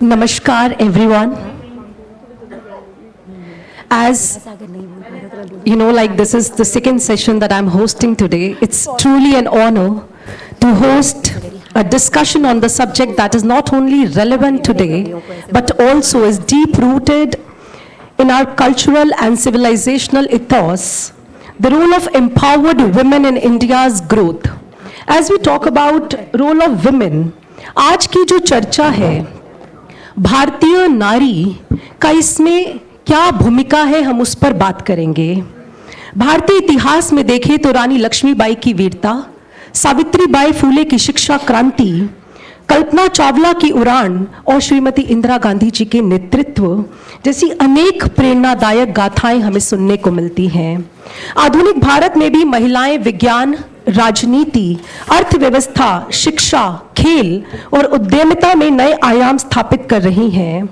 Namaskar, everyone. As you know, like this is the second session that I'm hosting today. It's truly an honor to host a discussion on the subject that is not only relevant today, but also is deep rooted in our cultural and civilizational ethos, the role of empowered women in India's growth. As we talk about role of women, आज की जो चर्चा है भारतीय नारी का इसमें क्या भूमिका है, हम उस पर बात करेंगे। भारतीय इतिहास में देखें तो रानी लक्ष्मीबाई की वीरता, सावित्रीबाई फुले की शिक्षा क्रांति, कल्पना चावला की उड़ान और श्रीमती इंदिरा गांधी जी के नेतृत्व जैसी अनेक प्रेरणादायक गाथाएं हमें सुनने को मिलती हैं। आधुनिक भारत में भी महिलाएं विज्ञान, राजनीति, अर्थव्यवस्था, शिक्षा, खेल और उद्यमिता में नए आयाम स्थापित कर रही हैं।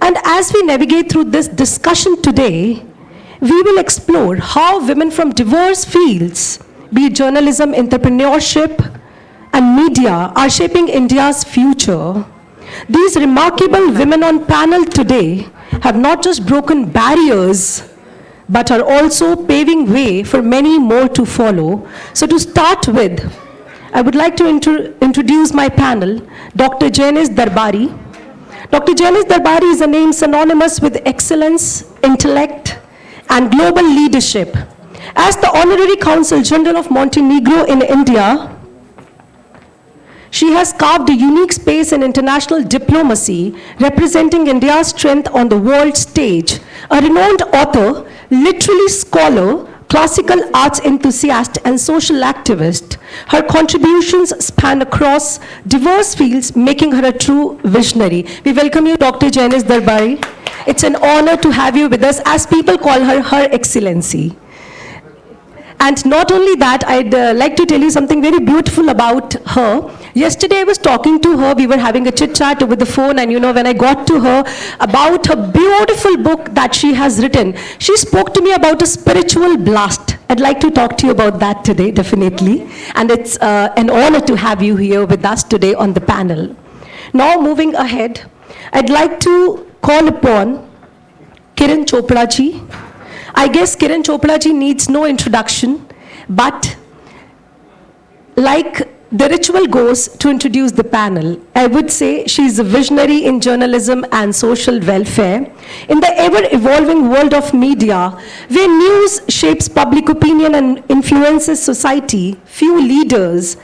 And as we navigate through this discussion today, we will explore how women from diverse fields, be it journalism, entrepreneurship, and media, are shaping India's future. These remarkable women on panel today have not just broken barriers, but are also paving way for many more to follow. So to start with, I would like to introduce my panel, Dr. Janice Darbari. Dr. Janice Darbari is a name synonymous with excellence, intellect, and global leadership. As the Honorary Consul General of Montenegro in India, she has carved a unique space in international diplomacy, representing India's strength on the world stage. A renowned author, literary scholar, classical arts enthusiast, and social activist, her contributions span across diverse fields, making her a true visionary. We welcome you, Dr. Janice Darbari. It's an honor to have you with us, as people call her Her Excellency. And not only that, I'd like to tell you something very beautiful about her. Yesterday I was talking to her, we were having a chit chat over the phone, and when I got to her about her beautiful book that she has written, she spoke to me about a spiritual blast. I'd like to talk to you about that today, definitely. And it's an honor to have you here with us today on the panel. Now moving ahead, I'd like to call upon Kiran Chopra ji. I guess Kiran Chopra ji needs no introduction, but like the ritual goes to introduce the panel, I would say she is a visionary in journalism and social welfare. In the ever-evolving world of media, where news shapes public opinion and influences society, few leaders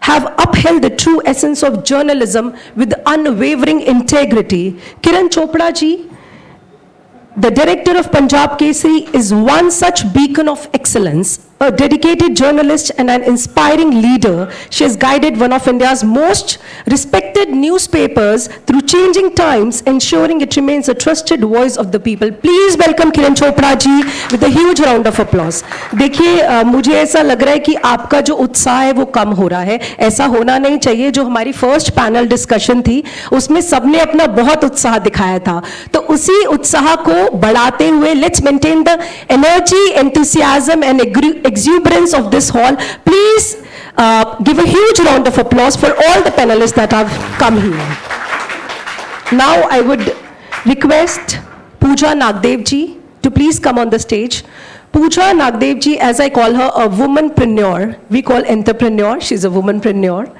have upheld the true essence of journalism with unwavering integrity. Kiran Chopra ji, the director of Punjab Kesari, is one such beacon of excellence. A dedicated journalist and an inspiring leader, she has guided one of India's most respected newspapers through changing times, ensuring it remains a trusted voice of the people. Please welcome Kiran Chopra ji with a huge round of applause. देखिए, मुझे ऐसा लग रहा है कि आपका जो उत्साह है वो कम हो रहा है. ऐसा होना नहीं चाहिए. जो हमारी फर्स्ट पैनल डिस्कशन थी उसमें सबने अपना बहुत उत्साह दिखाया था, तो उसी उत्साह को बढ़ाते हुए let's maintain the energy, enthusiasm and exuberance of this hall. Please give a huge round of applause for all the panelists that have come here. Now I would request Pooja Nagdev ji to please come on the stage. Pooja Nagdev ji, as I call her, a womanpreneur. We call entrepreneur. She's a womanpreneur.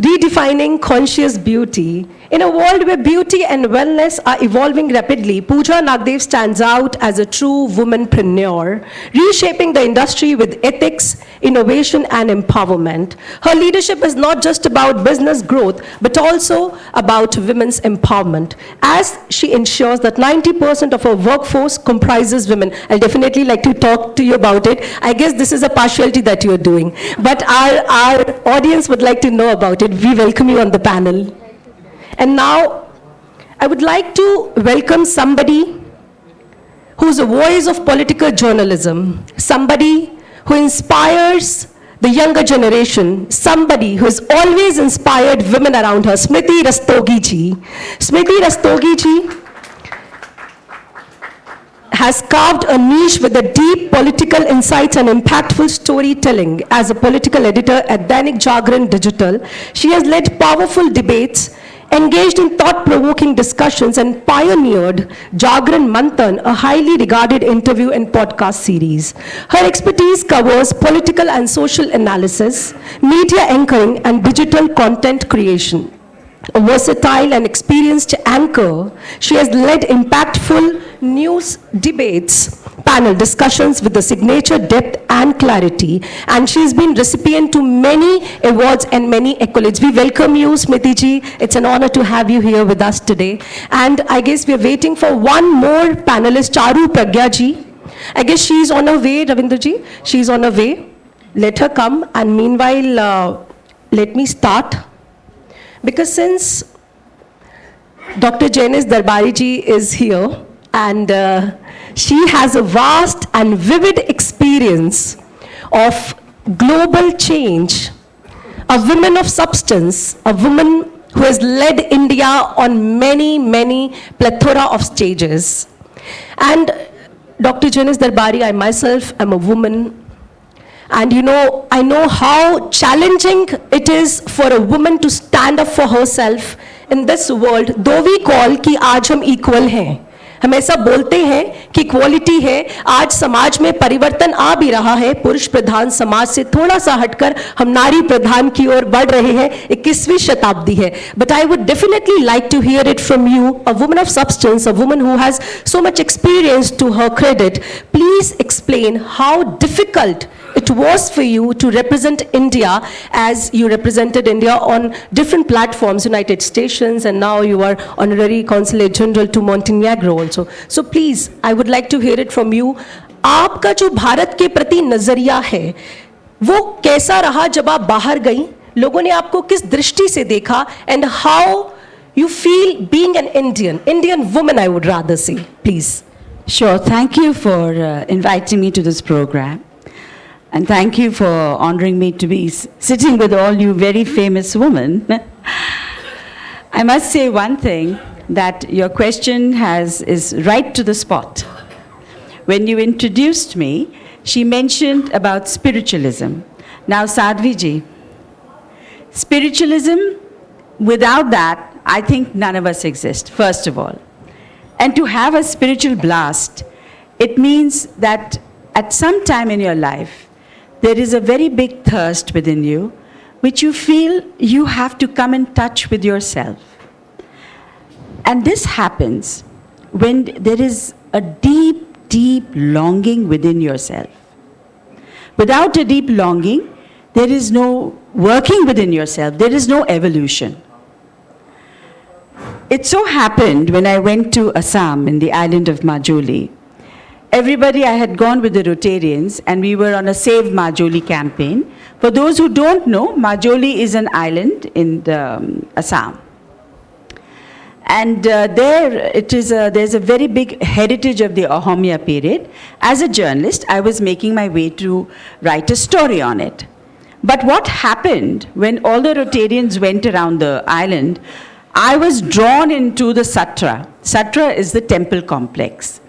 Redefining conscious beauty. In a world where beauty and wellness are evolving rapidly, Pooja Nagdev stands out as a true womanpreneur, reshaping the industry with ethics, innovation, and empowerment. Her leadership is not just about business growth, but also about women's empowerment, as she ensures that 90% of her workforce comprises women. I'll definitely like to talk to you about it. I guess this is a partiality that you're doing, but our audience would like to know about it. We welcome you on the panel. And now, I would like to welcome somebody who's a voice of political journalism, somebody who inspires the younger generation, somebody who has always inspired women around her, Smriti Rastogi ji. Smriti Rastogi ji has carved a niche with a deep political insights and impactful storytelling. As a political editor at Dainik Jagran Digital, she has led powerful debates, engaged in thought-provoking discussions and pioneered Jagran Manthan, a highly regarded interview and podcast series. Her expertise covers political and social analysis, media anchoring, and digital content creation. A versatile and experienced anchor, she has led impactful news debates, panel discussions with the signature depth and clarity, and she's been recipient to many awards and many accolades. We welcome you, Smriti ji. It's an honor to have you here with us today. And I guess we're waiting for one more panelist, Charu Pragya ji. I guess she's on her way, Ravindra ji. She's on her way. Let her come, and meanwhile, let me start. Because since Dr. Janice Darbari ji is here, and she has a vast and vivid experience of global change, a woman of substance, a woman who has led India on many, many plethora of stages. And Dr. Janice Darbari, I myself am a woman. And you know, I know how challenging it is for a woman to stand up for herself in this world, though we call कि आज हम equal हैं. हम ऐसा बोलते हैं कि equality है, आज समाज में परिवर्तन आ भी रहा है, पुरुष प्रधान समाज से थोड़ा सा हटकर हम नारी प्रधान की ओर बढ़ रहे हैं, 21वीं शताब्दी है. But I would definitely like to hear it from you, a woman of substance, a woman who has so much experience to her credit. Please explain how difficult it was for you to represent India as you represented India on different platforms, United Stations, and now you are Honorary Consulate General to Montenegro also. So please, I would like to hear it from you. आपका जो भारत के प्रति नजरिया है, वो कैसा रहा जब आप बाहर गई? लोगों ने आपको किस दृष्टि से देखा? And how you feel being an Indian woman, I would rather say. Please. Sure. Thank you for inviting me to this program. And thank you for honoring me to be sitting with all you very famous women. I must say one thing, that your question is right to the spot. When you introduced me, she mentioned about spiritualism. Now, Sadhvi ji, spiritualism, without that, I think none of us exist, first of all. And to have a spiritual blast, it means that at some time in your life, there is a very big thirst within you, which you feel you have to come in touch with yourself. And this happens when there is a deep, deep longing within yourself. Without a deep longing, there is no working within yourself, there is no evolution. It so happened when I went to Assam in the island of Majuli. Everybody, I had gone with the Rotarians, and we were on a Save Majuli campaign. For those who don't know, Majuli is an island in Assam. And there's a very big heritage of the Ahomya period. As a journalist, I was making my way to write a story on it. But what happened when all the Rotarians went around the island, I was drawn into the Satra. Satra is the temple complex.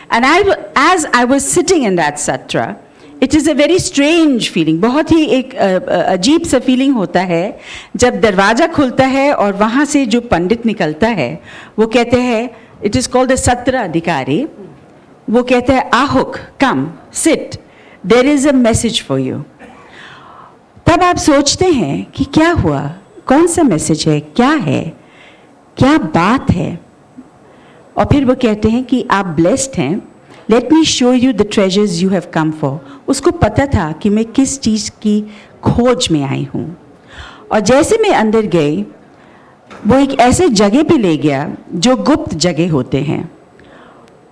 And as I was sitting in that Satra, it is a very strange feeling. बहुत ही एक अजीब सा feeling होता है जब दरवाजा खुलता है और वहाँ से जो पंडित निकलता है वो कहते हैं, it is called the Satra अधिकारी, वो कहते हैं आहुक, come, sit, there is a message for you. तब आप सोचते हैं कि क्या हुआ, कौन सा मैसेज है, क्या बात है, और फिर वो कहते हैं कि आप ब्लेस्ड हैं, let me show you the treasures you have come for. उसको पता था कि मैं किस चीज़ की खोज में आई हूँ. और जैसे मैं अंदर गई, वो एक ऐसे जगह पे ले गया जो गुप्त जगह होते हैं.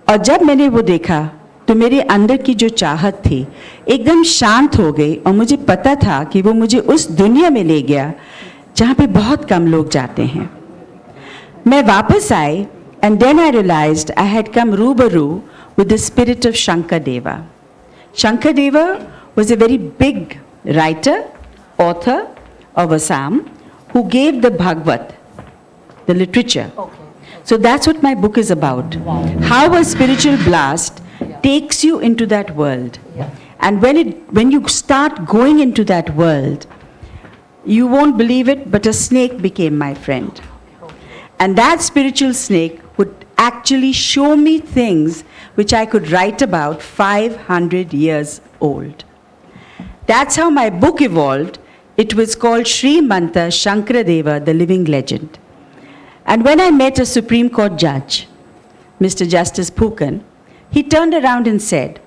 और जब मैंने वो देखा तो मेरे अंदर की जो चाहत थी एकदम शांत हो गई, और मुझे पता था कि वो मुझे उस दुनिया में ले गया जहाँ पे बहुत कम लोग जाते हैं. मैं वापस आई, and then I realized I had come rubaru with the spirit of Shankadeva. Shankadeva was a very big writer, author of Assam, who gave the Bhagavad, the literature. Okay. So that's what my book is about. Wow. How a spiritual blast takes you into that world. Yeah. And when you start going into that world, you won't believe it, but a snake became my friend. And that spiritual snake would actually show me things which I could write about 500 years old. That's how my book evolved. It was called Srimanta Shankaradeva, the Living Legend. And when I met a Supreme Court judge, Mr. Justice Phukan, he turned around and said,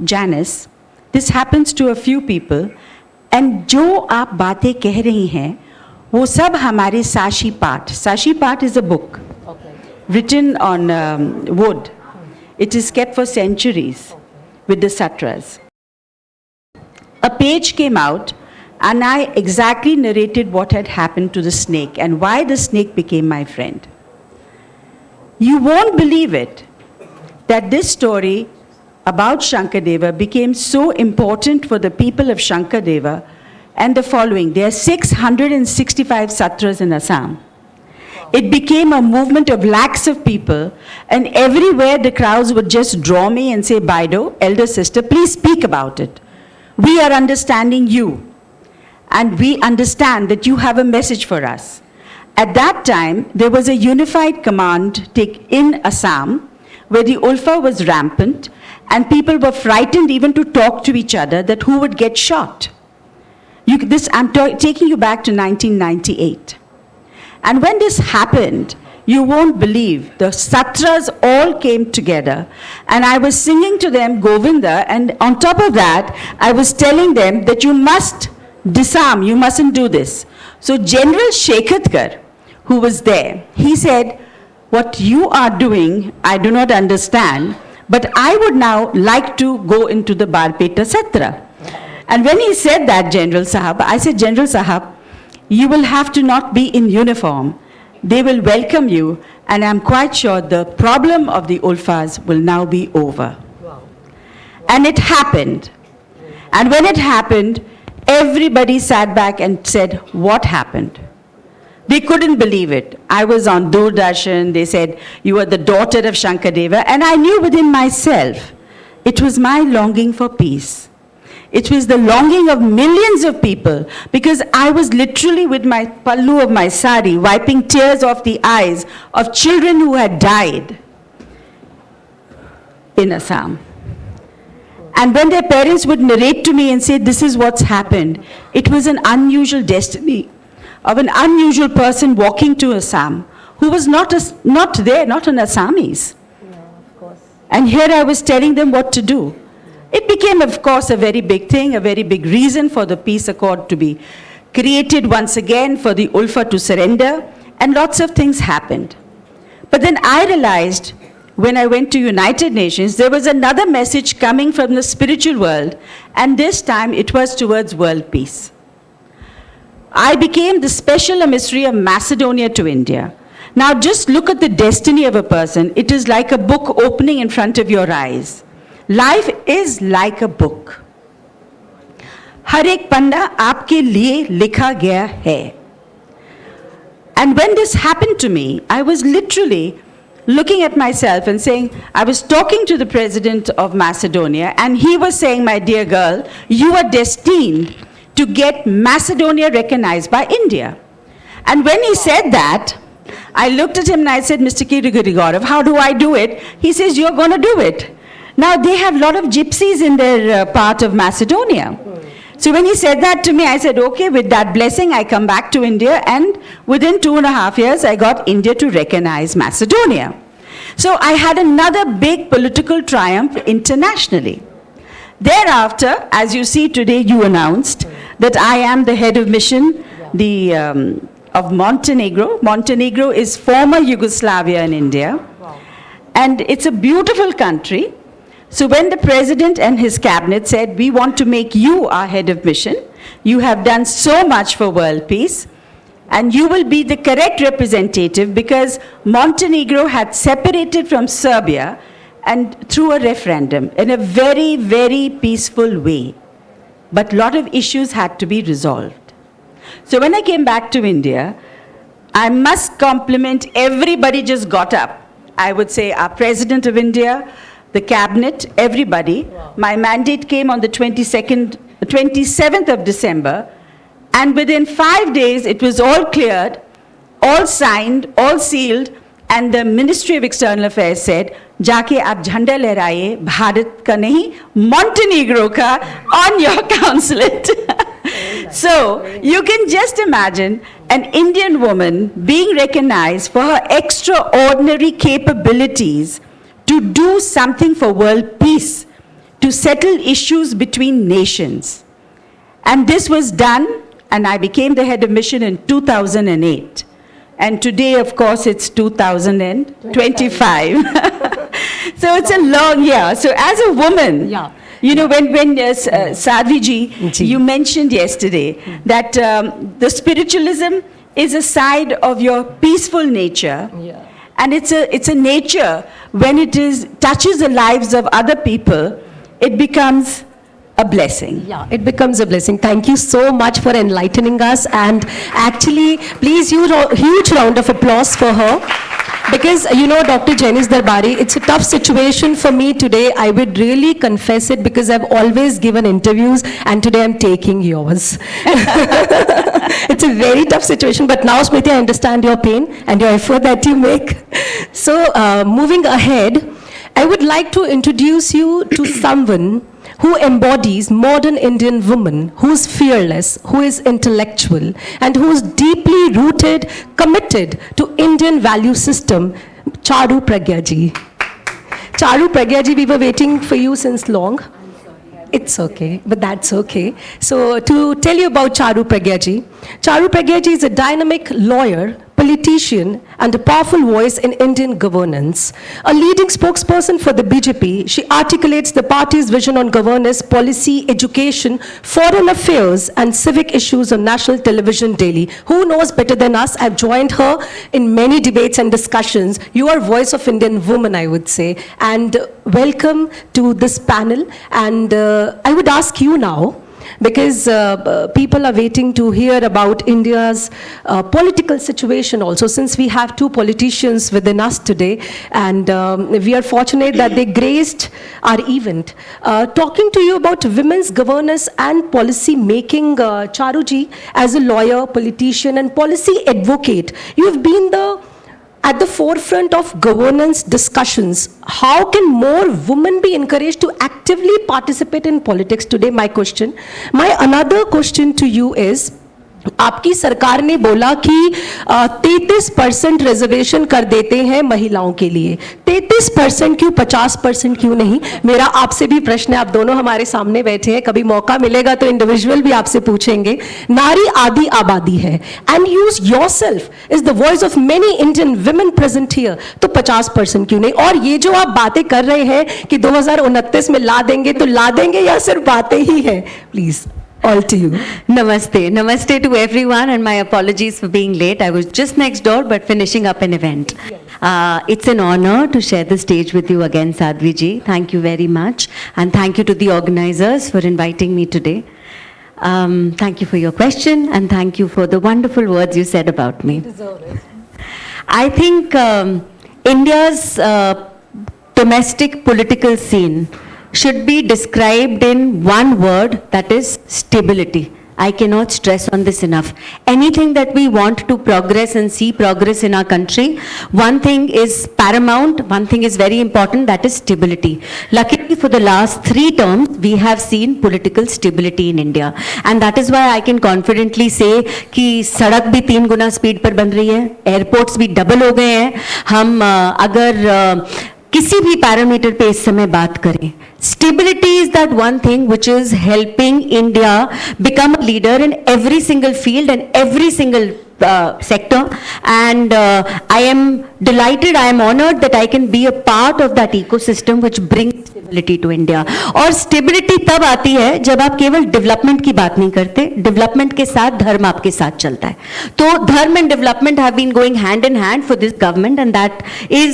Janice, this happens to a few people, and जो आप बातें कह रही हैं, वो सब हमारे साशी पाठ. Sashi Path is a book written on wood. It is kept for centuries with the satras. A page came out, and I exactly narrated what had happened to the snake and why the snake became my friend. You won't believe it, that this story about Shankadeva became so important for the people of Shankadeva and the following. There are 665 satras in Assam. It became a movement of lakhs of people, and everywhere the crowds would just draw me and say, Baido, elder sister, please speak about it. We are understanding you, and we understand that you have a message for us. At that time, there was a unified command in Assam where the Ulfa was rampant, and people were frightened even to talk to each other that who would get shot. I'm taking you back to 1998. And when this happened, you won't believe, the satras all came together, and I was singing to them Govinda, and on top of that, I was telling them that you must disarm, you mustn't do this. So General Shekhatkar, who was there, he said, what you are doing, I do not understand, but I would now like to go into the Barpeta Satra. And when he said that, General Sahab, I said, General Sahab, you will have to not be in uniform. They will welcome you, and I'm quite sure the problem of the Ulfas will now be over. Wow. And it happened. And when it happened, everybody sat back and said, what happened? They couldn't believe it. I was on Doordarshan. They said, you are the daughter of Shankadeva. And I knew within myself, it was my longing for peace. It was the longing of millions of people, because I was literally with my pallu of my sari, wiping tears off the eyes of children who had died in Assam. And when their parents would narrate to me and say, this is what's happened, it was an unusual destiny of an unusual person walking to Assam, who was not an Assamese. No, of course. And here I was telling them what to do. It became, of course, a very big thing, a very big reason for the peace accord to be created once again, for the Ulfa to surrender, and lots of things happened. But then I realized, when I went to United Nations, there was another message coming from the spiritual world, and this time it was towards world peace. I became the special emissary of Macedonia to India. Now just look at the destiny of a person. It is like a book opening in front of your eyes. Life is like a book. हर एक पन्ना आपके लिए लिखा गया है. And when this happened to me, I was literally looking at myself and saying, I was talking to the president of Macedonia, and he was saying, my dear girl, you are destined to get Macedonia recognized by India. And when he said that, I looked at him and I said, Mr. Grigorov, how do I do it? He says, you're going to do it. Now, they have a lot of gypsies in their part of Macedonia. So when he said that to me, I said, okay, with that blessing, I come back to India, and within 2.5 years, I got India to recognize Macedonia. So I had another big political triumph internationally. Thereafter, as you see today, you announced that I am the head of mission of Montenegro. Montenegro is former Yugoslavia in India. Wow. And it's a beautiful country. So when the president and his cabinet said, we want to make you our head of mission, you have done so much for world peace, and you will be the correct representative, because Montenegro had separated from Serbia and through a referendum in a very, very peaceful way. But a lot of issues had to be resolved. So when I came back to India, I must compliment everybody just got up. I would say our President of India, the cabinet, everybody. Wow. My mandate came on the 27th of December, and within 5 days it was all cleared. all signed, all sealed, and the Ministry of External Affairs said, जाके आप झंडा लहराइए भारत का नहीं, Montenegro का on your consulate. So you can just imagine an Indian woman being recognized for her extraordinary capabilities to do something for world peace, to settle issues between nations. And this was done, and I became the head of mission in 2008. And today, of course, it's 2025. So it's a long year. So as a woman, Yeah. you know, when Sadhvi ji, Ji. you mentioned yesterday that the spiritualism is a side of your peaceful nature. Yeah. And it's a nature, when it touches the lives of other people, it becomes a blessing. Yeah, it becomes a blessing. Thank you so much for enlightening us. And actually, please use a huge round of applause for her. Because, you know, Dr. Janice Darbari, it's a tough situation for me today. I would really confess it because I've always given interviews and today I'm taking yours. It's a very tough situation, but now, Smriti, I understand your pain and your effort that you make. So, moving ahead, I would like to introduce you to someone who embodies modern Indian woman, who is fearless, who is intellectual, and who is deeply rooted, committed to Indian value system, Charu Pragya ji. Charu Pragya ji, we were waiting for you since long. It's okay, but that's okay. So to tell you about Charu Pragya ji is a dynamic lawyer, politician, and a powerful voice in Indian governance. A leading spokesperson for the BJP, she articulates the party's vision on governance, policy, education, foreign affairs, and civic issues on national television daily. Who knows better than us? I've joined her in many debates and discussions. You are voice of Indian woman, I would say. And welcome to this panel. And I would ask you now, because people are waiting to hear about India's political situation also, since we have two politicians within us today, and we are fortunate that they graced our event. Talking to you about women's governance and policy making, Charuji, as a lawyer, politician, and policy advocate, you've been at the forefront of governance discussions. How can more women be encouraged to actively participate in politics today? My question. My another question to you is, आपकी सरकार ने बोला कि 33% reservation कर देते हैं महिलाओं के लिए. 33% क्यों, 50% क्यों नहीं? मेरा आपसे भी प्रश्न है, आप दोनों हमारे सामने बैठे हैं, कभी मौका मिलेगा तो इंडिविजुअल भी आपसे पूछेंगे. नारी आदि आबादी है, and use yourself is the voice of many Indian women present here. तो 50% क्यों नहीं? और ये जो आप बातें कर रहे हैं कि 2029 में ला देंगे, तो ला देंगे या सिर्फ बातें ही है? Please. All to you. Namaste. Namaste to everyone, and my apologies for being late. I was just next door but finishing up an event. It's an honor to share the stage with you again, Sadhvi ji. Thank you very much. And thank you to the organizers for inviting me today. Thank you for your question, and thank you for the wonderful words you said about me. I think India's domestic political scene should be described in one word, that is stability. I cannot stress on this enough. Anything that we want to progress and see progress in our country, one thing is paramount, one thing is very important, that is stability. Luckily, for the last 3 terms, we have seen political stability in India. And that is why I can confidently say कि सड़क भी 3 गुना speed पर बन रही है, airports भी double हो गए हैं. हम अगर किसी भी पैरामीटर पे इस समय बात करें, stability is that one thing which is helping India become a leader in every single field and every single sector, and I am delighted, I am honored that I can be a part of that ecosystem which brings stability to India. और stability तब आती है जब आप केवल development की बात नहीं करते, development के साथ धर्म आपके साथ चलता है. तो धर्म and development have been going hand in hand for this government, and that is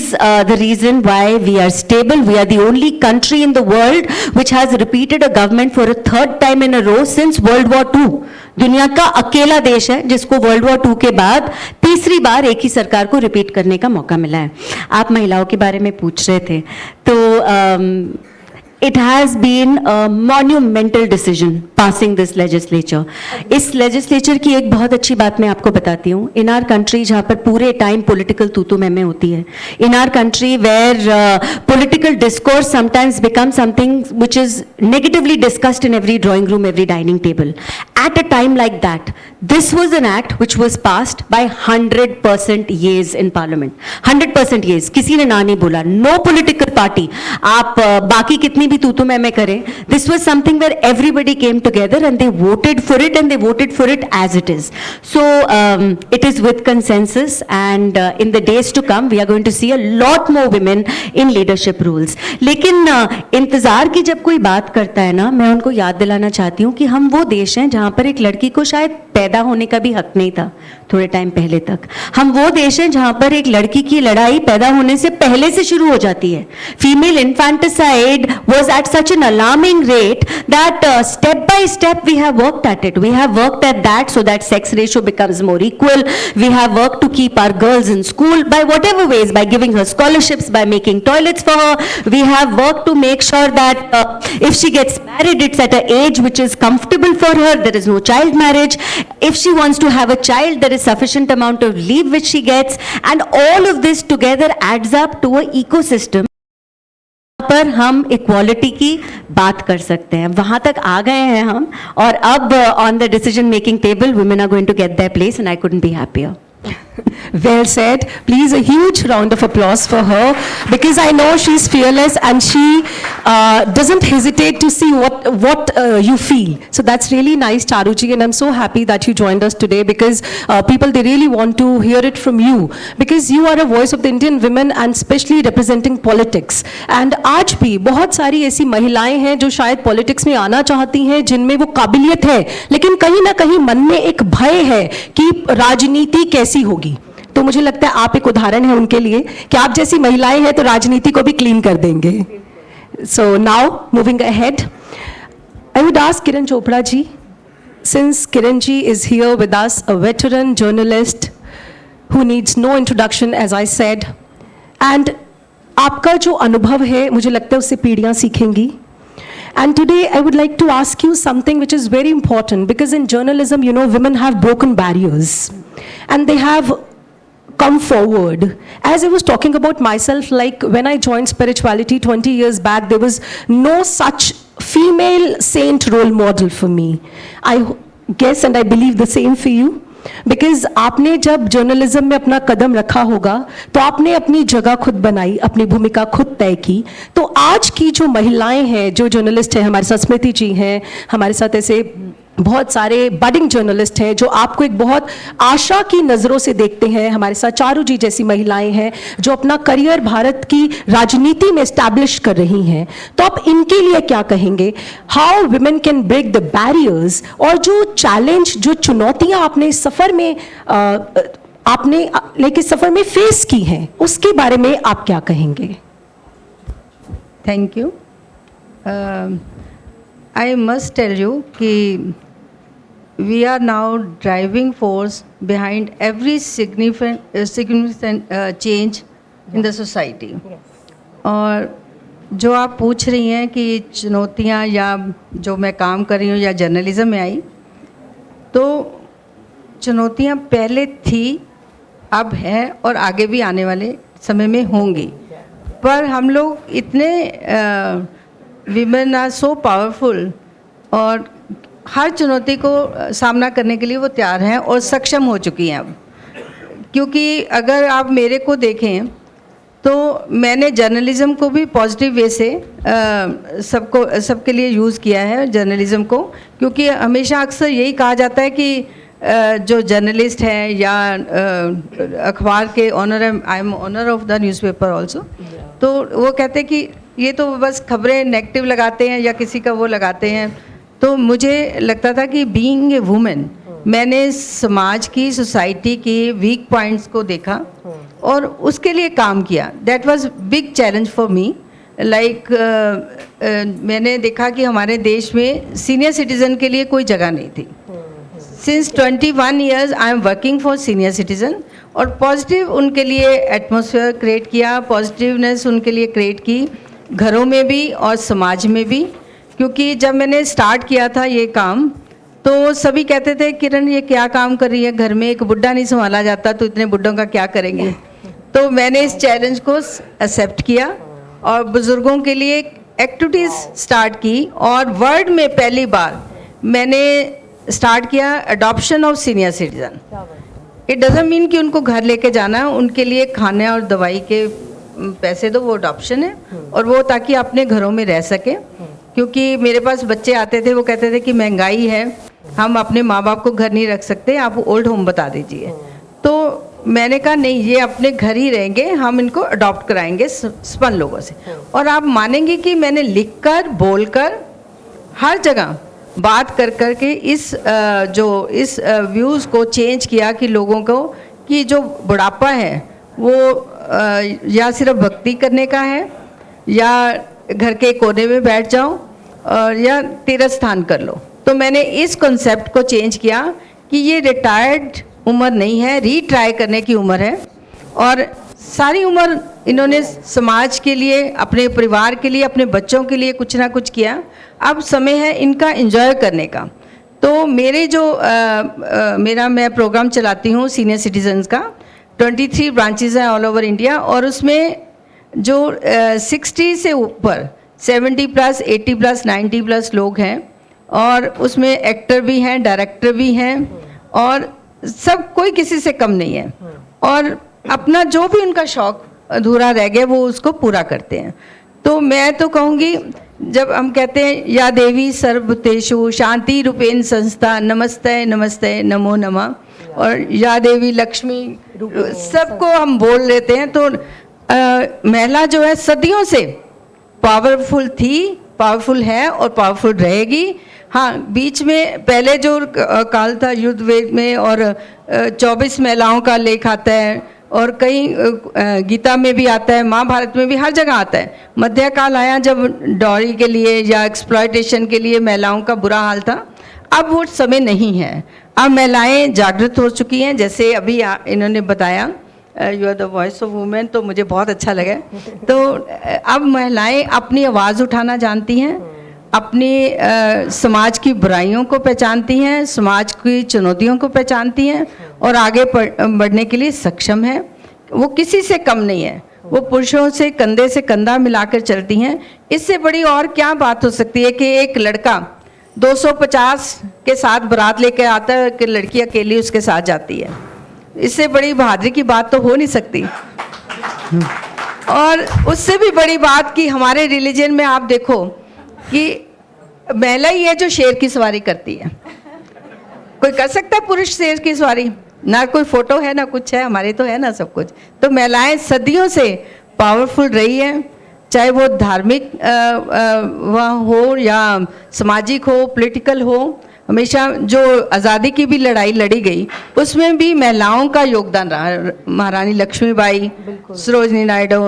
the reason why we are stable. We are the only country in the world which has repeated a government for a 3rd time in a row since World War II. दुनिया का अकेला देश है जिसको world war 2 के बाद तीसरी बार एक ही सरकार को रिपीट करने का मौका मिला है. आप महिलाओं के बारे में पूछ रहे थे, तो it has been a monumental decision passing this legislature. इस legislature की एक बहुत अच्छी बात मैं आपको बताती हूँ. In our country जहाँ पर पूरे time political तू-तू मैं होती है. In our country where political discourse sometimes becomes something which is negatively discussed in every drawing room, every dining table. At a time like that, this was an act which was passed by 100% yeas in parliament. 100% yeas. किसी ने ना नहीं बोला. No political party. आप बाकी कितनी भी तू मैं करें. This was something where everybody came together and they voted for it, and they voted for it as it is. So it is with consensus, and in the days to come we are going to see a lot more women in leadership roles. लेकिन इंतजार की जब कोई बात करता है ना, मैं उनको याद दिलाना चाहती हूँ कि हम वो देश हैं जहाँ पर एक लड़की को शायद पैदा होने का भी हक नहीं था थोड़े टाइम पहले तक. हम वो देश हैं जहाँ पर एक लड़की की लड़ाई पैदा होने से पहले से शुरू हो जाती है. Female infanticide was at such an alarming rate that step by step we have worked at it. We have worked at that so that sex ratio becomes more equal. We have worked to keep our girls in school by whatever ways, by giving her scholarships, by making toilets for her. We have worked to make sure that if she gets married, it's at an age which is comfortable for her. There is no child marriage. If she wants to have a child, there is sufficient amount of leave which she gets, and all of this together adds up to a ecosystem पर हम equality की बात कर सकते हैं. वहां तक आ गए हैं हम, और अब on the decision making table women are going to get their place, and I couldn't be happier. Well said. Please, a huge round of applause for her, because I know she's fearless and she doesn't hesitate to see what you feel. So that's really nice, Charuji, and I'm so happy that you joined us today, because people, they really want to hear it from you, because you are a voice of the Indian women and especially representing politics. And आज भी बहुत सारी ऐसी महिलाएं हैं जो शायद politics में आना चाहती हैं, जिनमें वो काबिलियत है, लेकिन कहीं ना कहीं मन में एक भय है कि राजनीति कैसी होगी. तो मुझे लगता है आप एक उदाहरण है उनके लिए कि आप जैसी महिलाएं हैं तो राजनीति को भी क्लीन कर देंगे. So now moving ahead, I would ask Kiran Chopra ji, since Kiran ji is here with us, a veteran journalist who needs no introduction as I said, and आपका जो अनुभव है मुझे लगता है उससे पीढ़ियां सीखेंगी. And today I would like to ask you something which is very important, because in journalism, you know, women have broken barriers and they have come forward. As I was talking about myself, like when I joined spirituality 20 years back, there was no such female saint role model for me. I guess and I believe the same for you. Because आपने जब journalism में अपना कदम रखा होगा तो आपने अपनी जगह खुद बनाई, अपनी भूमिका खुद तय की. तो आज की जो महिलाएं हैं, जो जर्नलिस्ट हैं, हमारे साथ स्मृति जी हैं, हमारे साथ ऐसे बहुत सारे बडिंग जर्नलिस्ट हैं जो आपको एक बहुत आशा की नज़रों से देखते हैं, हमारे साथ चारू जी जैसी महिलाएं हैं जो अपना करियर भारत की राजनीति में एस्टैब्लिश कर रही हैं. तो आप इनके लिए क्या कहेंगे? How women can break the barriers, और जो चैलेंज, जो चुनौतियां आपने इस सफ़र में इस सफ़र में फेस की हैं, उसके बारे में आप क्या कहेंगे? Thank you. I must tell you कि we are now driving force behind every significant change in the society. और जो आप पूछ रही हैं कि चुनौतियाँ, या जो मैं काम कर रही हूँ या जर्नलिज्म में आई, तो चुनौतियाँ पहले थी, अब हैं और आगे भी आने वाले समय में होंगी. पर हम लोग इतने विमेन आर सो पावरफुल, और हर चुनौती को सामना करने के लिए वो तैयार हैं और सक्षम हो चुकी हैं अब. क्योंकि अगर आप मेरे को देखें तो मैंने जर्नलिज्म को भी पॉजिटिव वे से सबके लिए यूज़ किया है जर्नलिज्म को. क्योंकि हमेशा अक्सर यही कहा जाता है कि जो जर्नलिस्ट हैं या अखबार के owner, I am owner of the newspaper also, तो वो कहते हैं कि ये तो बस खबरें नेगेटिव लगाते हैं या किसी का वो लगाते हैं. तो मुझे लगता था कि बीइंग ए वुमेन, मैंने समाज की, सोसाइटी की वीक पॉइंट्स को देखा और उसके लिए काम किया. That was big challenge for me. Like मैंने देखा कि हमारे देश में सीनियर सिटीज़न के लिए कोई जगह नहीं थी. Since 21 years I am working for senior citizen, और पॉजिटिव उनके लिए एटमॉस्फेयर क्रिएट किया, पॉजिटिवनेस उनके लिए क्रिएट की. घरों में भी और समाज में भी। क्योंकि जब मैंने स्टार्ट किया था ये काम तो सभी कहते थे किरण ये क्या काम कर रही है, घर में एक बुढ़ा नहीं संभाला जाता तो इतने बुढ़ों का क्या करेंगे। तो मैंने इस चैलेंज को एक्सेप्ट किया और बुज़ुर्गों के लिए एक्टिविटीज़ स्टार्ट की और वर्ल्ड में पहली बार मैंने स्टार्ट किया adoption of senior citizen. It doesn't mean कि उनको घर लेके जाना है, उनके लिए खाने और दवाई के पैसे दो, वो अडॉप्शन है और वो ताकि अपने घरों में रह सके। क्योंकि मेरे पास बच्चे आते थे, वो कहते थे कि महंगाई है, हम अपने माँ बाप को घर नहीं रख सकते, आप ओल्ड होम बता दीजिए। तो मैंने कहा नहीं, ये अपने घर ही रहेंगे, हम इनको अडॉप्ट कराएंगे स्पन लोगों से। और आप मानेंगे कि मैंने लिखकर बोलकर हर जगह बात कर कर के इस व्यूज़ को चेंज किया कि लोगों को कि जो बुढ़ापा है वो या सिर्फ भक्ति करने का है या घर के कोने में बैठ जाओ और या तीर्थ स्थान कर लो। तो मैंने इस कॉन्सेप्ट को चेंज किया कि ये रिटायर्ड उम्र नहीं है, रीट्राई करने की उम्र है। और सारी उम्र इन्होंने समाज के लिए, अपने परिवार के लिए, अपने बच्चों के लिए कुछ ना कुछ किया। अब समय है इनका एंजॉय करने का। तो मेरे जो मैं प्रोग्राम चलाती हूँ सीनियर सिटीजन्स का, 23 ब्रांचेस हैं ऑल ओवर इंडिया और उसमें जो 60 से ऊपर 70+, 80+, 90+ लोग हैं और उसमें एक्टर भी हैं, डायरेक्टर भी हैं और सब कोई किसी से कम नहीं है। और अपना जो भी उनका शौक अधूरा रह गया वो उसको पूरा करते हैं। तो मैं तो कहूँगी, जब हम कहते हैं या देवी सर्वभूतेषु शांति रूपेण संस्था नमस्ते नमस्ते नमो नमः और या देवी लक्ष्मी, सबको हम बोल लेते हैं। तो महिला जो है सदियों से पावरफुल थी, पावरफुल है और पावरफुल रहेगी। हाँ, बीच में पहले जो काल था युद्ध वेद में और 24 महिलाओं का लेख आता है और कई गीता में भी आता है, महाभारत में भी, हर जगह आता है। मध्यकाल आया जब डॉरी के लिए या एक्सप्लॉयटेशन के लिए महिलाओं का बुरा हाल था। अब वो समय नहीं है, अब महिलाएं जागृत हो चुकी हैं। जैसे अभी इन्होंने बताया you are the voice of women, तो मुझे बहुत अच्छा लगा। तो अब महिलाएं अपनी आवाज़ उठाना जानती हैं, अपनी समाज की बुराइयों को पहचानती हैं, समाज की चुनौतियों को पहचानती हैं और आगे बढ़ने के लिए सक्षम है। वो किसी से कम नहीं है, वो पुरुषों से कंधा मिलाकर चलती हैं। इससे बड़ी और क्या बात हो सकती है कि एक लड़का 250 के साथ बारात लेकर आता है कि लड़की अकेली उसके साथ जाती है। इससे बड़ी बहादुरी की बात तो हो नहीं सकती। और उससे भी बड़ी बात कि हमारे रिलीजन में आप देखो कि महिला ही है जो शेर की सवारी करती है। कोई कर सकता है पुरुष शेर की सवारी? ना कोई फोटो है ना कुछ है, हमारे तो है ना सब कुछ। तो महिलाएं सदियों से पावरफुल रही हैं, चाहे वो धार्मिक वह हो या सामाजिक हो, पॉलिटिकल हो। हमेशा जो आज़ादी की भी लड़ाई लड़ी गई उसमें भी महिलाओं का योगदान रहा। महारानी लक्ष्मीबाई, सरोजनी नायडू,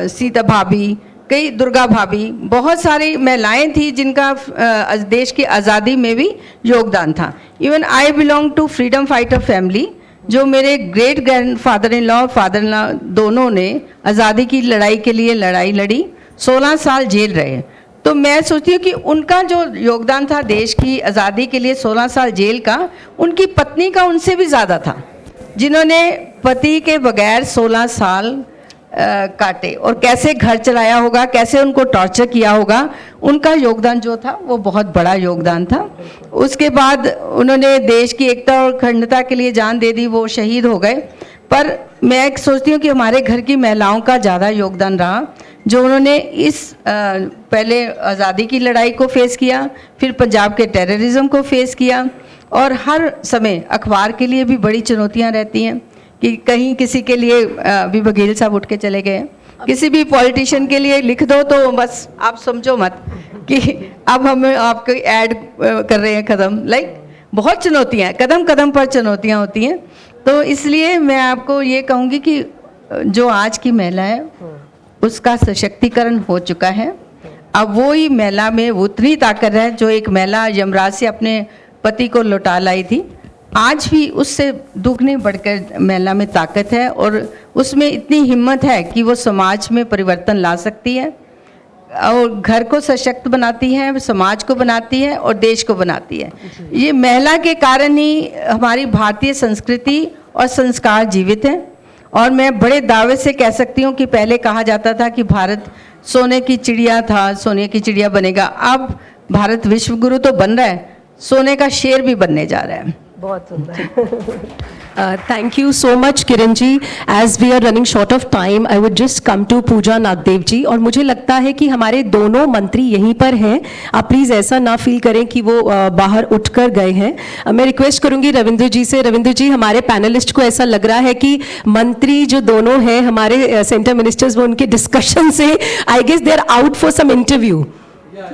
सीता भाभी, कई दुर्गा भाभी, बहुत सारी महिलाएं थी जिनका देश की आज़ादी में भी योगदान था। Even I belong to freedom fighter family, जो मेरे great grandfather in law, father in law दोनों ने आज़ादी की लड़ाई के लिए लड़ाई लड़ी, 16 साल जेल रहे। तो मैं सोचती हूँ कि उनका जो योगदान था देश की आज़ादी के लिए 16 साल जेल का, उनकी पत्नी का उनसे भी ज़्यादा था, जिन्होंने पति के बगैर 16 साल काटे और कैसे घर चलाया होगा, कैसे उनको टॉर्चर किया होगा। उनका योगदान जो था वो बहुत बड़ा योगदान था। उसके बाद उन्होंने देश की एकता और अखंडता के लिए जान दे दी, वो शहीद हो गए। पर मैं सोचती हूँ कि हमारे घर की महिलाओं का ज़्यादा योगदान रहा, जो उन्होंने इस पहले आज़ादी की लड़ाई को फेस किया, फिर पंजाब के टेररिज्म को फेस किया। और हर समय अखबार के लिए भी बड़ी चुनौतियाँ रहती हैं कि कहीं किसी के लिए अभी बघेल साहब उठ के चले गए, किसी भी पॉलिटिशियन के लिए लिख दो तो बस आप समझो मत कि अब हम आपको ऐड कर रहे हैं कदम। बहुत चुनौतियाँ, कदम कदम पर चुनौतियाँ होती हैं। तो इसलिए मैं आपको ये कहूँगी कि जो आज की महिला है उसका सशक्तिकरण हो चुका है। अब वो ही महिला में उतनी ताकत है जो एक महिला यमराज से अपने पति को लौटा लाई थी। आज भी उससे दुगनी बढ़कर महिला में ताकत है और उसमें इतनी हिम्मत है कि वो समाज में परिवर्तन ला सकती है। और घर को सशक्त बनाती हैं, समाज को बनाती हैं और देश को बनाती है। ये महिला के कारण ही हमारी भारतीय संस्कृति और संस्कार जीवित हैं। और मैं बड़े दावे से कह सकती हूँ कि पहले कहा जाता था कि भारत सोने की चिड़िया था, सोने की चिड़िया बनेगा। अब भारत विश्व गुरु तो बन रहा है, सोने का शेर भी बनने जा रहा है। बहुत सुंदर। Thank you so much, Kiran ji. As we are running short of time, I would just come to पूजा नागदेव जी। और मुझे लगता है कि हमारे दोनों मंत्री यहीं पर हैं। आप प्लीज़ ऐसा ना फील करें कि वो बाहर उठकर गए हैं। मैं रिक्वेस्ट करूंगी रविंद्र जी से। रविंद्र जी, हमारे पैनलिस्ट को ऐसा लग रहा है कि मंत्री जो दोनों हैं हमारे सेंटर मिनिस्टर्स, वो उनके डिस्कशन से I guess they are out for some interview.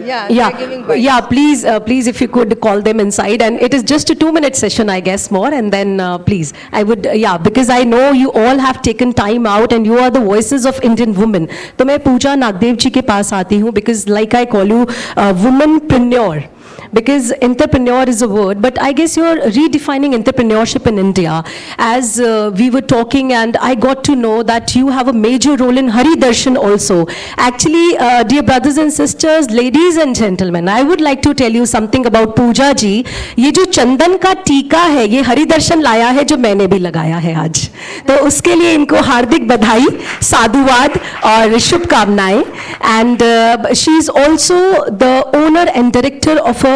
Yeah, please, if you could call them inside, and it is just a 2-minute session, I guess, more, and then please, I would, because I know you all have taken time out, and you are the voices of Indian women. तो मैं पूजा नागदेव जी के पास आती हूँ, because like I call you womanpreneur. Because entrepreneur is a word, but I guess you're redefining entrepreneurship in India. As we were talking, and I got to know that you have a major role in Hari Darshan also. Actually, dear brothers and sisters, ladies and gentlemen, I would like to tell you something about Pooja ji. ये जो चंदन का टीका है, ये हरि दर्शन लाया है, जो मैंने भी लगाया है आज। तो उसके लिए इनको हार्दिक बधाई, साधुवाद और शुभकामनाएं। And she is also the owner and director of a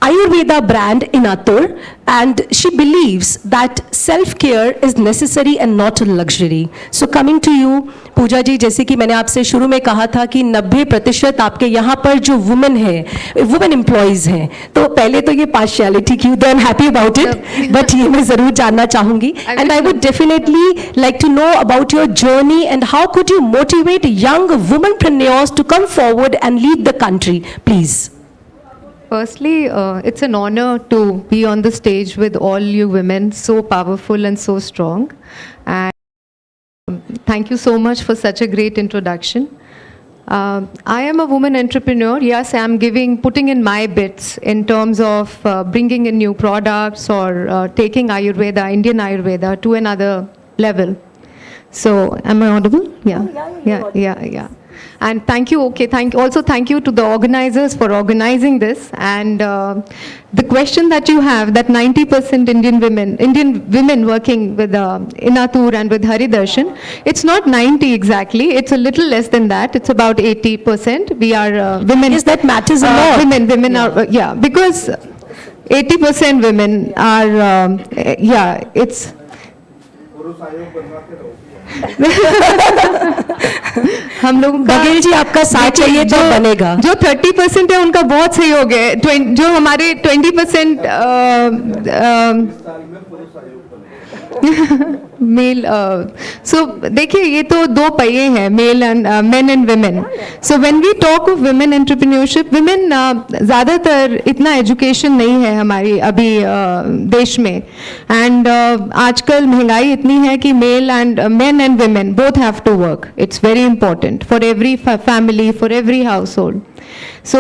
Ayurveda brand in Atur, and she believes that self-care is necessary and not a luxury. So coming to you, पूजा जी, जैसे कि मैंने आपसे शुरू में कहा था कि 90% आपके यहाँ पर जो वुमेन है, वुमेन एम्प्लॉयज हैं, तो पहले तो ये पार्शियलिटी क्यों, I am happy about it, but ये मैं ज़रूर जानना चाहूँगी। And I would definitely like to know about your journey and how could you motivate young womenpreneurs to come forward and lead the country, please. Firstly, it's an honor to be on the stage with all you women, so powerful and so strong. And thank you so much for such a great introduction. I am a woman entrepreneur. Yes, I am putting in my bits in terms of bringing in new products or taking Ayurveda, Indian Ayurveda, to another level. So, am I audible? Yeah. And thank you, thank you to the organizers for organizing this. And the question that you have, that 90% Indian women working with in Atur and with Hari Darshan, it's not 90 exactly, it's a little less than that, it's about 80%. We are women. Yes, that matters a lot. Women are, because 80% women are, it's... हम लोग बघेल जी, आपका साथ चाहिए तो बनेगा। जो 30% है उनका बहुत सही हो गया। जो हमारे 20% मेल, सो देखिए, ये तो दो पहिए हैं, male and men and women. So when we talk of women entrepreneurship, women ज़्यादातर इतना एजुकेशन नहीं है हमारी अभी देश में। एंड आजकल महंगाई इतनी है कि male and men and women both have to work. It's very important for every family, for every household. So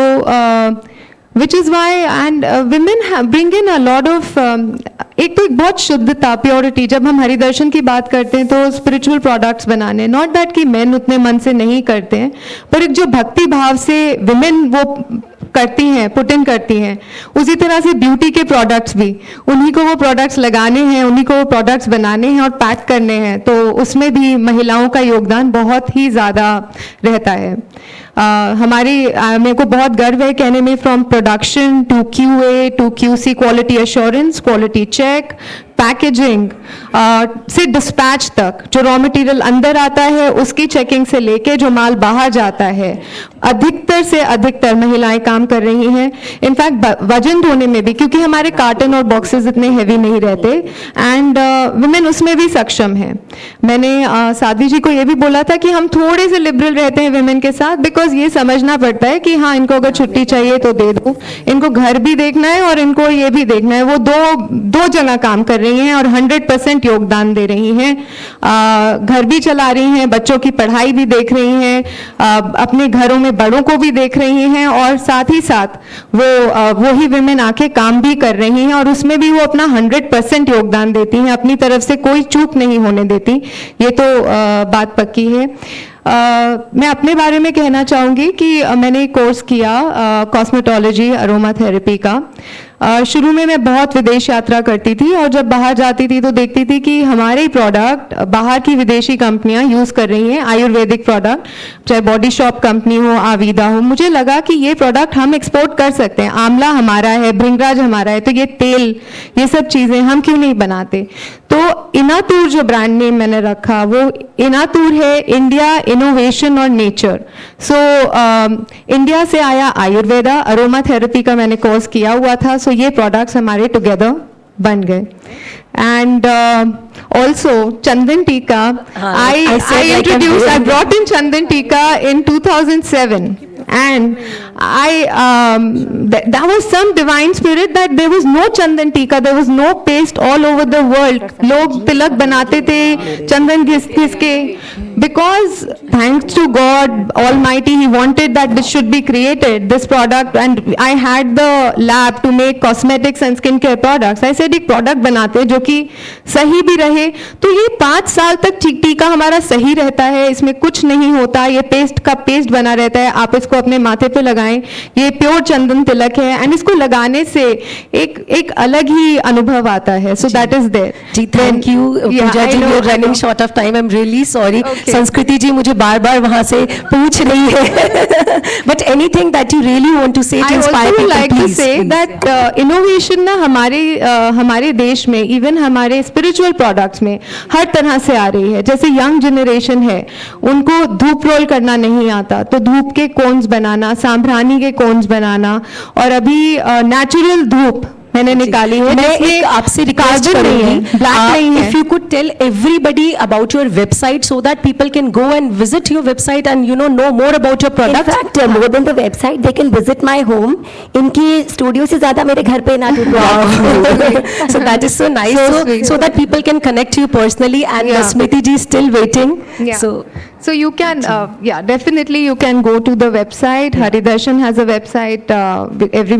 which is why, and women bring in a lot of एक तो एक बहुत शुद्धता, प्योरिटी। जब हम हरि दर्शन की बात करते हैं तो स्पिरिचुअल प्रोडक्ट्स बनाने, नॉट दैट कि मेन उतने मन से नहीं करते हैं, पर एक जो भक्ति भाव से विमेन वो करती हैं, पुट इन करती हैं, उसी तरह से ब्यूटी के प्रोडक्ट्स भी उन्हीं को वो प्रोडक्ट्स लगाने हैं, उन्हीं को वो प्रोडक्ट्स बनाने हैं और पैक करने हैं, तो उसमें भी महिलाओं का योगदान बहुत ही ज़्यादा रहता है। मेरे को बहुत गर्व है कहने में, from production to QA to QC, quality assurance, quality check, packaging से डिस्पैच तक, जो रॉ मटेरियल अंदर आता है उसकी चेकिंग से लेके जो माल बाहर जाता है, अधिकतर से अधिकतर महिलाएं काम कर रही हैं। इनफैक्ट वजन ढोने में भी, क्योंकि हमारे कार्टन और बॉक्सेस इतने हैवी नहीं रहते, एंड वुमेन उसमें भी सक्षम है। मैंने साध्वी जी को ये भी बोला था कि हम थोड़े से लिबरल रहते हैं वुमेन के साथ, बिकॉज ये समझना पड़ता है कि हाँ, इनको अगर छुट्टी चाहिए तो दे दो, इनको घर भी देखना है और इनको ये भी देखना है। वो दो जगह काम कर रही हैं और 100% योगदान दे रही हैं, घर भी चला रही हैं, बच्चों की पढ़ाई भी देख रही हैं, अपने घरों में बड़ों को भी देख रही हैं, और साथ ही साथ वो ही विमेन आके काम भी कर रही हैं, और उसमें भी वो अपना 100% योगदान देती हैं, अपनी तरफ से कोई चूक नहीं होने देती। ये तो बात पक्की है। मैं अपने बारे में कहना चाहूँगी कि मैंने एक कोर्स किया कॉस्मेटोलॉजी अरोमा थेरेपी का। शुरू में मैं बहुत विदेश यात्रा करती थी और जब बाहर जाती थी तो देखती थी कि हमारे प्रोडक्ट बाहर की विदेशी कंपनियां यूज़ कर रही हैं, आयुर्वेदिक प्रोडक्ट, चाहे बॉडी शॉप कंपनी हो, आविदा हो। मुझे लगा कि ये प्रोडक्ट हम एक्सपोर्ट कर सकते हैं, आंवला हमारा है, भृंगराज हमारा है, तो ये तेल, ये सब चीज़ें हम क्यों नहीं बनाते। तो इनातूर जो ब्रांड नेम मैंने रखा वो इनातूर है, इंडिया इनोवेशन और नेचर। सो इंडिया से आया आयुर्वेदा, अरोमा थेरेपी का मैंने कोर्स किया हुआ था। सो ये प्रोडक्ट्स हमारे टुगेदर बन गए। एंड ऑल्सो चंदन टीका, I brought in Chandan Tika in 2007. And that was some divine spirit that there was no Chandan Tika, there was no paste all over the world. लोग तिलक बनाते थे चंदन घिस के, because thanks to God Almighty, He wanted that this should be created, this product, and I had the lab to make cosmetics and skincare products. I said एक product बनाते हैं जो कि सही भी रहे। तो ये 5 साल तक टीका हमारा सही रहता है, इसमें कुछ नहीं होता, ये पेस्ट का पेस्ट बना रहता है, आप इसको अपने माथे पे लगाएं, ये प्योर चंदन तिलक है, एंड इसको लगाने से एक अलग ही अनुभव आता है। So that is there. जी, thank you Puja ji, we are running short of time, I am really sorry. Sanskriti ji मुझे बार बार वहां से पूछ रही है, but anything that you really want to say to inspire people, like to say that innovation ना हमारे देश में, इवन हमारे स्पिरिचुअल प्रोडक्ट्स में हर तरह से आ रही है। जैसे यंग जनरेशन है, उनको धूप रोल करना नहीं आता, तो धूप के कोन्स बनाना, सांभरानी के कोन्स बनाना, और अभी नेचुरल धूप मैंने निकाली है। मैं एक आपसे रिक्वेस्ट करूंगी, ब्लैक नहीं है। If you could tell everybody about your website so that people can go and visit your website and know more about your product. In fact, more than the website, they can visit my home. इनकी studio से ज्यादा मेरे घर पे ना So that is so nice. So that people can connect to you personally, and Smriti ji is still waiting. Yeah. So you can, definitely you can go to the website. Haridarshan has a website,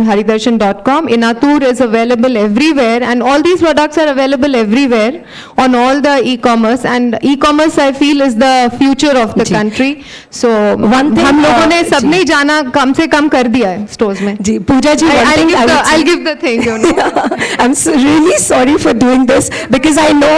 haridarshan.com. Inatur is available everywhere, and all these products are available everywhere on all the e-commerce. And e-commerce, I feel, is the future of the country. So one thing हम लोगों ने सबने जाना कम से कम कर दिया है stores में। जी, पूजा जी, I'll give the thing, you know. I'm really sorry for doing this because I know,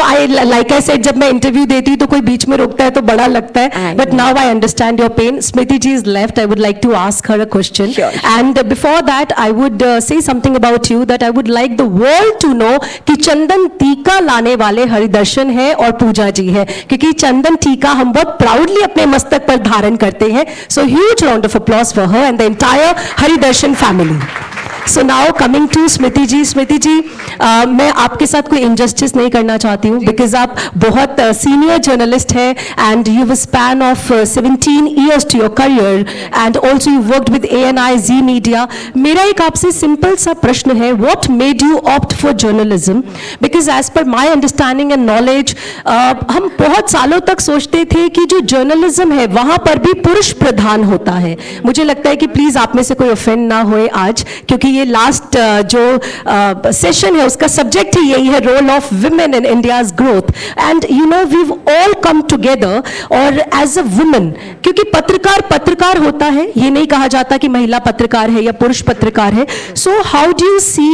like I said, जब मैं इंटरव्यू देती हूँ तो कोई बीच में रोकता है तो बड़ा लगता है। But now I understand your pain. Smriti ji is left. I would like to ask her a question. Sure. And before that, I would say something about you that I would like the world to know कि चंदन टीका लाने वाले हरिदर्शन है और पूजा जी है, क्योंकि चंदन टीका हम बहुत proudly अपने मस्तक पर धारण करते हैं. So huge round of applause for her and the entire Haridarshan family. So now coming to Smriti ji. Smriti ji, मैं आपके साथ कोई injustice नहीं करना चाहती हूँ because आप बहुत senior journalist हैं and you have a span of 17 years to your career and also you worked with ANI, Z Media. मेरा एक आपसे simple सा प्रश्न है, what made you opt for journalism? Because as per my understanding and knowledge, हम बहुत सालों तक सोचते थे कि जो journalism है वहाँ पर भी पुरुष प्रधान होता है. मुझे लगता है कि प्लीज आप में से कोई offend ना होए आज, क्योंकि ये लास्ट जो सेशन है उसका सब्जेक्ट ही यही है, role of women in India's growth. And you know we all come together और एज अ वुमन, क्योंकि पत्रकार होता है, ये नहीं कहा जाता कि महिला पत्रकार है या पुरुष पत्रकार है. So how do you see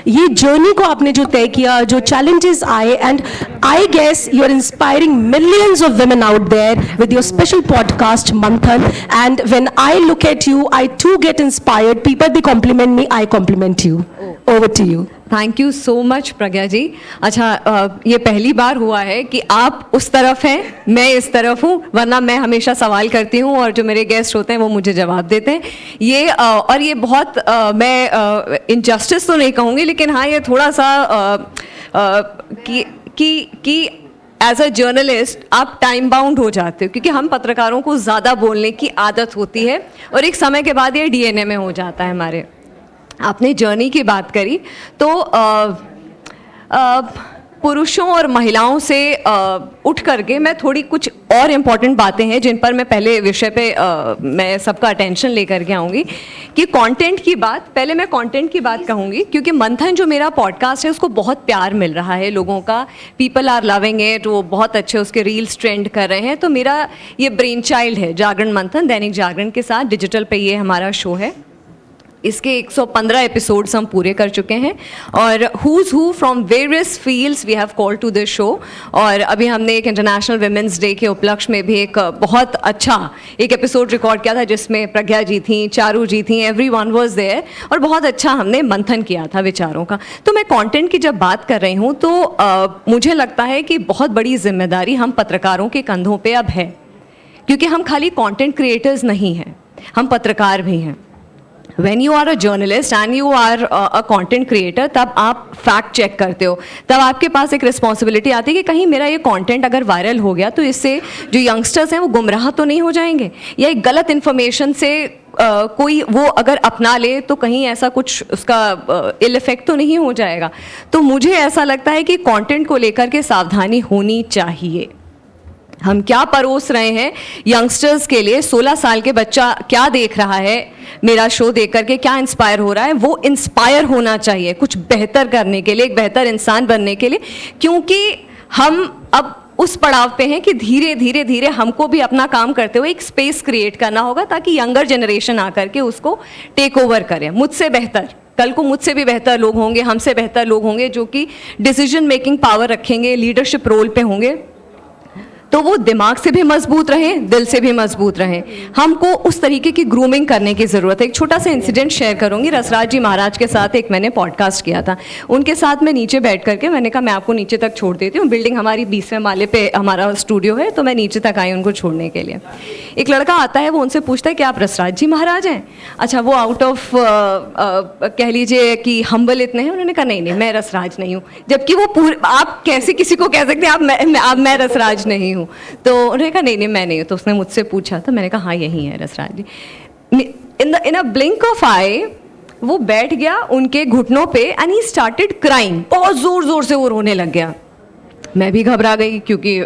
ये जर्नी को आपने जो तय किया, जो चैलेंजेस आए, and I guess you are inspiring millions of women out there with your special podcast Manthan. And when I look at you I too get inspired. People they compliment me, I compliment you. Over to you. Thank you so much Pragya ji. अच्छा, ये पहली बार हुआ है कि आप उस तरफ हैं, मैं इस तरफ हूँ, वरना मैं हमेशा सवाल करती हूँ और जो मेरे गेस्ट होते हैं वो मुझे जवाब देते हैं. ये और ये बहुत मैं इनजस्टिस तो नहीं कहूँगी, लेकिन हाँ ये थोड़ा सा कि एज अ जर्नलिस्ट आप टाइम बाउंड हो जाते हो, क्योंकि हम पत्रकारों को ज़्यादा बोलने की आदत होती है और एक समय के बाद ये DNA में हो जाता है हमारे. आपने जर्नी की बात करी तो पुरुषों और महिलाओं से उठ करके मैं थोड़ी कुछ और इम्पॉर्टेंट बातें हैं जिन पर मैं पहले विषय पे मैं सबका अटेंशन लेकर के आऊँगी कि कंटेंट की बात, पहले मैं कंटेंट की बात कहूँगी क्योंकि मंथन जो मेरा पॉडकास्ट है उसको बहुत प्यार मिल रहा है लोगों का, पीपल आर लविंग इट, वो बहुत अच्छे उसके रील्स ट्रेंड कर रहे हैं। तो मेरा ये ब्रेन चाइल्ड है जागरण मंथन, दैनिक जागरण के साथ डिजिटल पे ये हमारा शो है। इसके 115 एपिसोड्स हम पूरे कर चुके हैं और who's who from various fields we have called to this show. और अभी हमने एक इंटरनेशनल विमेंस डे के उपलक्ष्य में भी एक बहुत अच्छा एक एपिसोड रिकॉर्ड किया था जिसमें प्रज्ञा जी थी, चारू जी थी, एवरीवन वाज देयर और बहुत अच्छा हमने मंथन किया था विचारों का। तो मैं कंटेंट की जब बात कर रही हूँ तो मुझे लगता है कि बहुत बड़ी जिम्मेदारी हम पत्रकारों के कंधों पर अब है, क्योंकि हम खाली कंटेंट क्रिएटर्स नहीं हैं, हम पत्रकार भी हैं। When you are a journalist and you are a content creator, तब आप फैक्ट चेक करते हो, तब आपके पास एक रिस्पॉन्सिबिलिटी आती है कि कहीं मेरा ये कंटेंट अगर वायरल हो गया तो इससे जो यंगस्टर्स हैं वो गुमराह तो नहीं हो जाएंगे, या एक गलत इन्फॉर्मेशन से कोई वो अगर अपना ले तो कहीं ऐसा कुछ उसका इल इफेक्ट तो नहीं हो जाएगा। तो मुझे ऐसा लगता है कि कंटेंट को लेकर के सावधानी होनी चाहिए। हम क्या परोस रहे हैं यंगस्टर्स के लिए, 16 साल के बच्चा क्या देख रहा है मेरा शो देख करके, क्या इंस्पायर हो रहा है, वो इंस्पायर होना चाहिए कुछ बेहतर करने के लिए, एक बेहतर इंसान बनने के लिए, क्योंकि हम अब उस पड़ाव पे हैं कि धीरे धीरे धीरे हमको भी अपना काम करते हुए एक स्पेस क्रिएट करना होगा ताकि यंगर जनरेशन आकर के उसको टेक ओवर करे। मुझसे बेहतर, कल को मुझसे भी बेहतर लोग होंगे, हमसे बेहतर लोग होंगे जो कि डिसीजन मेकिंग पावर रखेंगे, लीडरशिप रोल पे होंगे, तो वो दिमाग से भी मजबूत रहें, दिल से भी मजबूत रहें। हमको उस तरीके की ग्रूमिंग करने की ज़रूरत है। एक छोटा सा इंसिडेंट शेयर करूंगी। रसराज जी महाराज के साथ एक मैंने पॉडकास्ट किया था, उनके साथ मैं नीचे बैठ करके मैंने कहा मैं आपको नीचे तक छोड़ देती हूँ, बिल्डिंग हमारी 20वें माले पे हमारा स्टूडियो है, तो मैं नीचे तक आई उनको छोड़ने के लिए। एक लड़का आता है, वो उनसे पूछता है कि आप रसराज जी महाराज हैं? अच्छा, वो आउट ऑफ कह लीजिए कि हम्बल इतने हैं, उन्होंने कहा नहीं मैं रसराज नहीं हूँ, जबकि वो पूरे, आप कैसे किसी को कह सकते हैं आप मैं रसराज नहीं हूँ? तो उन्होंने कहा नहीं मैं नहीं हूँ। तो उसने मुझसे पूछा, तो मैंने कहा हाँ यही है रसराज जी। इन अ ब्लिंक ऑफ आई वो बैठ गया उनके घुटनों पे एंड ही स्टार्टेड क्राइंग, बहुत जोर जोर से वो रोने लग गया। मैं भी घबरा गई क्योंकि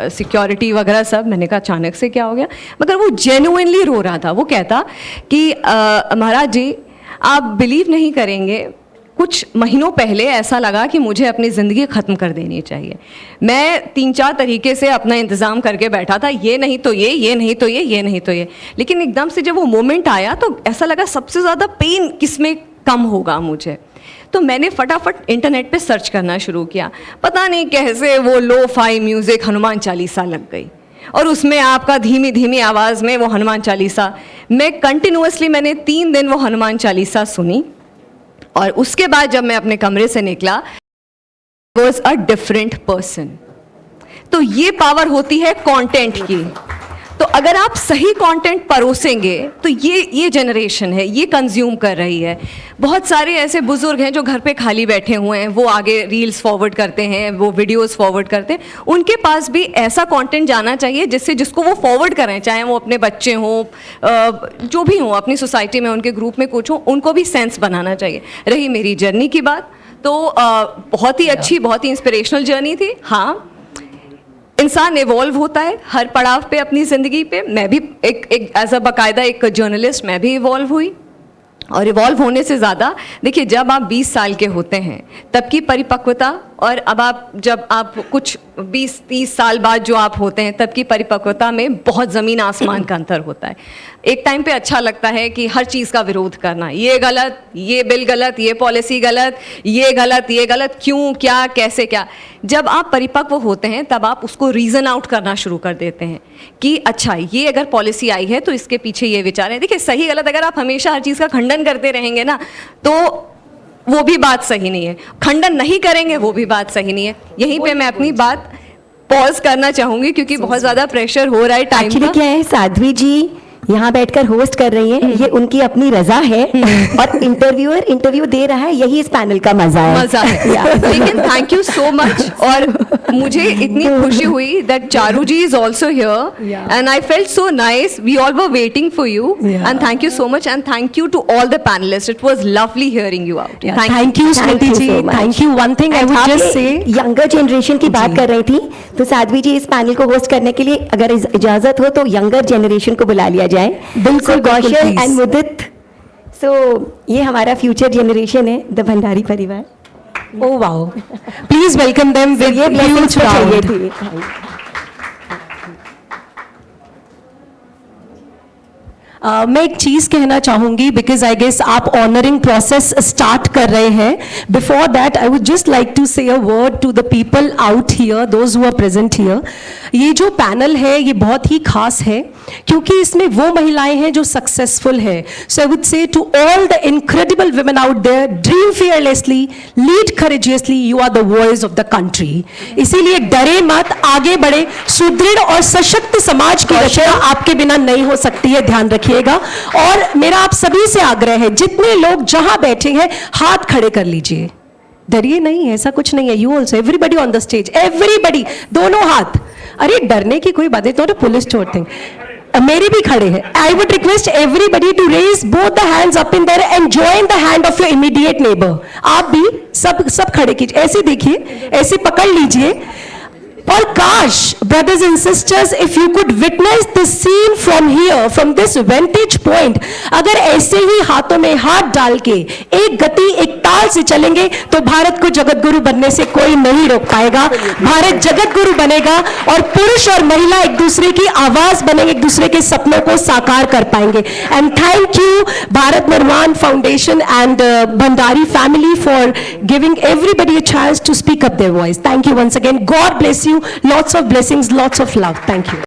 सिक्योरिटी वगैरह सब। मैंने कहा अचानक से क्या हो गया? मगर वो जेन्युइनली रो रहा था। वो कहता कि महाराज जी आप बिलीव नहीं करेंगे, कुछ महीनों पहले ऐसा लगा कि मुझे अपनी ज़िंदगी ख़त्म कर देनी चाहिए। मैं 3-4 तरीके से अपना इंतज़ाम करके बैठा था, ये नहीं तो ये नहीं तो ये नहीं तो ये, लेकिन एकदम से जब वो मोमेंट आया तो ऐसा लगा सबसे ज़्यादा पेन किस में कम होगा मुझे। तो मैंने फटाफट इंटरनेट पे सर्च करना शुरू किया। पता नहीं कैसे वो lo fi music Hanuman Chalisa लग गई और उसमें आपका धीमी धीमी आवाज़ में वो हनुमान चालीसा, मैं कंटिन्यूअसली मैंने 3 दिन वो हनुमान चालीसा सुनी और उसके बाद जब मैं अपने कमरे से निकला वॉज अ डिफरेंट पर्सन। तो ये पावर होती है कंटेंट की। तो अगर आप सही कंटेंट परोसेंगे तो ये जनरेशन है, ये कंज्यूम कर रही है। बहुत सारे ऐसे बुजुर्ग हैं जो घर पे खाली बैठे हुए हैं, वो आगे रील्स फॉरवर्ड करते हैं, वो वीडियोस फॉरवर्ड करते हैं। उनके पास भी ऐसा कंटेंट जाना चाहिए जिसको वो फॉरवर्ड करें, चाहे वो अपने बच्चे हों, जो भी हों, अपनी सोसाइटी में उनके ग्रुप में कुछ हो, उनको भी सेंस बनाना चाहिए। रही मेरी जर्नी की बात, तो बहुत ही अच्छी, बहुत ही इंस्पिरेशनल जर्नी थी। हाँ, इंसान इवॉल्व होता है हर पड़ाव पे अपनी ज़िंदगी पे। मैं भी एक एज अ बाकायदा एक जर्नलिस्ट मैं भी इवॉल्व हुई, और इवॉल्व होने से ज़्यादा देखिए, जब आप 20 साल के होते हैं तब की परिपक्वता, और अब जब आप कुछ 20-30 साल बाद जो आप होते हैं तब की परिपक्वता में बहुत ज़मीन आसमान का अंतर होता है। एक टाइम पे अच्छा लगता है कि हर चीज़ का विरोध करना, ये गलत, ये बिल गलत, ये पॉलिसी गलत, ये गलत, क्यों, क्या, कैसे, क्या। जब आप परिपक्व होते हैं तब आप उसको रीज़न आउट करना शुरू कर देते हैं कि अच्छा ये अगर पॉलिसी आई है तो इसके पीछे ये विचार है। देखिए, सही गलत अगर आप हमेशा हर चीज़ का खंडन करते रहेंगे ना तो वो भी बात सही नहीं है, खंडन नहीं करेंगे वो भी बात सही नहीं है। यहीं पे मैं अपनी बात पॉज करना चाहूँगी क्योंकि बहुत ज़्यादा प्रेशर हो रहा है टाइम एक्चुअली का। क्या है, साध्वी जी यहाँ बैठकर होस्ट कर रही हैं, ये उनकी अपनी रजा है, और इंटरव्यूअर इंटरव्यू दे रहा है, यही इस पैनल का मजा है। लेकिन थैंक यू सो मच। और मुझे इतनी खुशी हुई that Charu ji is also here and I felt so nice. We all were waiting for you and thank you so much and thank you to all the panelists. It was lovely hearing you out. Thank you, Smriti you ji. so much. Thank you. One thing I would just say. Younger generation की बात कर रही थी, तो साध्वी जी इस panel को host करने के लिए अगर इजाजत हो तो यंगर जनरेशन को बुला लिया जाए. बिल्कुल, कौशल please. एंड मुदित. सो ये हमारा फ्यूचर जनरेशन है, द भंडारी परिवार. Oh wow. Please welcome them with ये blessings huge तो चाहिए round. थी. मैं एक चीज कहना चाहूंगी बिकॉज आई गेस आप ऑनरिंग प्रोसेस स्टार्ट कर रहे हैं. Before that I would just like to say a word to the people out here, those who are present here. ये जो पैनल है ये बहुत ही खास है क्योंकि इसमें वो महिलाएं हैं जो सक्सेसफुल है. So I would say to all the incredible women out there, dream fearlessly, lead courageously, you are the voice of the country. इसीलिए डरे मत, आगे बढ़े. सुदृढ़ और सशक्त समाज की रचना आपके बिना नहीं हो सकती है, ध्यान रखिएगा. और मेरा आप सभी से आग्रह है, जितने लोग जहां बैठे हैं हाथ खड़े कर लीजिए. डरिए नहीं, ऐसा कुछ नहीं है. You also, everybody on the stage, everybody, दोनों हाथ. अरे डरने की कोई बात नहीं, नॉट अ पुलिस चोर थिंग. मेरे भी खड़े हैं. I would request everybody to raise both the hands up in there and join the hand of your immediate neighbour. आप भी सब खड़े कीजिए, ऐसे देखिए, ऐसे पकड़ लीजिए. और काश brothers and sisters, if you could witness the scene from here, from this vantage point, अगर ऐसे ही हाथों में हाथ डाल के एक गति, एक ताल से चलेंगे तो भारत को जगत गुरु बनने से कोई नहीं रोक पाएगा. भारत जगत गुरु बनेगा और पुरुष और महिला एक दूसरे की आवाज बनेंगे, एक दूसरे के सपनों को साकार कर पाएंगे. एंड थैंक यू भारत निर्माण foundation and Bhandari family for giving everybody a chance to speak up their voice. Thank you once again. God bless you. Lots of blessings, lots of love. Thank you.